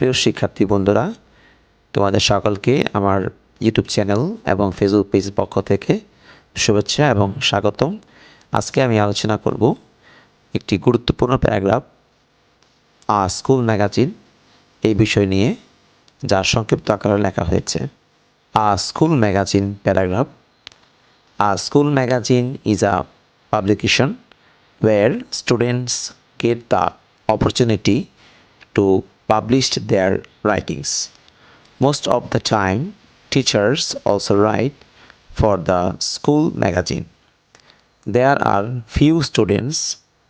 প্রিয় শিক্ষার্থী বন্ধুরা, তোমাদের সকলকে আমার ইউটিউব চ্যানেল এবং ফেসবুক পেজের পক্ষ থেকে শুভেচ্ছা এবং স্বাগতম। আজকে আমি আলোচনা করব একটি গুরুত্বপূর্ণ প্যারাগ্রাফ স্কুল ম্যাগাজিন এই বিষয় নিয়ে, যা সংক্ষিপ্ত আকারে লেখা হয়েছে। School magazine paragraph. School magazine is a publication where students get the opportunity to publish their writings. Most of the time, teachers also write for the school magazine. There are few students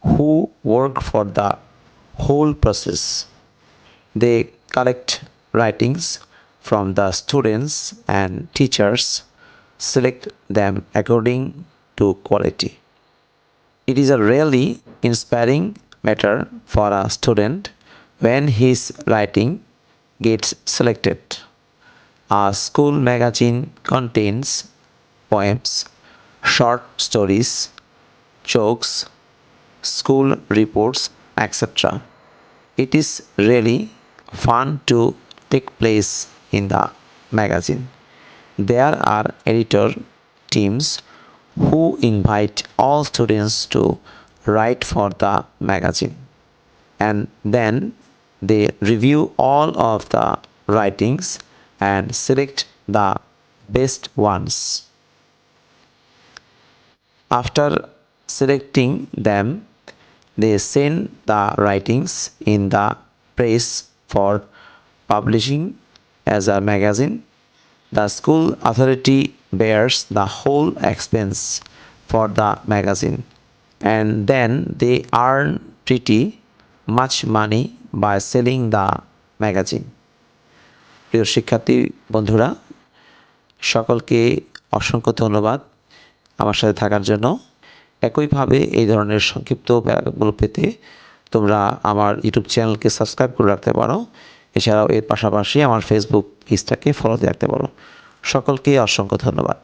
who work for the whole process. They collect writings from the students and teachers select them according to quality. It is a really inspiring matter for a student when his writing gets selected. A school magazine contains poems, short stories, jokes, school reports, etc. It is really fun to take place in the magazine. There are editor teams who invite all students to write for the magazine, and then they review all of the writings and select the best ones. After selecting them, they send the writings in the press for publishing as a magazine. The school authority bears the whole expense for the magazine, and then they earn pretty much money by selling the magazine. প্রিয় শিক্ষার্থী বন্ধুরা, সকলকে অসংখ্য ধন্যবাদ আমার সাথে থাকার জন্য। একইভাবে এই ধরনের সংক্ষিপ্ত প্যারাগ্রাফগুলো পেতে তোমরা আমার ইউটিউব চ্যানেলকে সাবস্ক্রাইব করে রাখতে পারো। এছাড়াও এর পাশাপাশি আমার ফেসবুক পেজটাকে ফলো দিয়ে রাখতে পারো। সকলকে অসংখ্য ধন্যবাদ।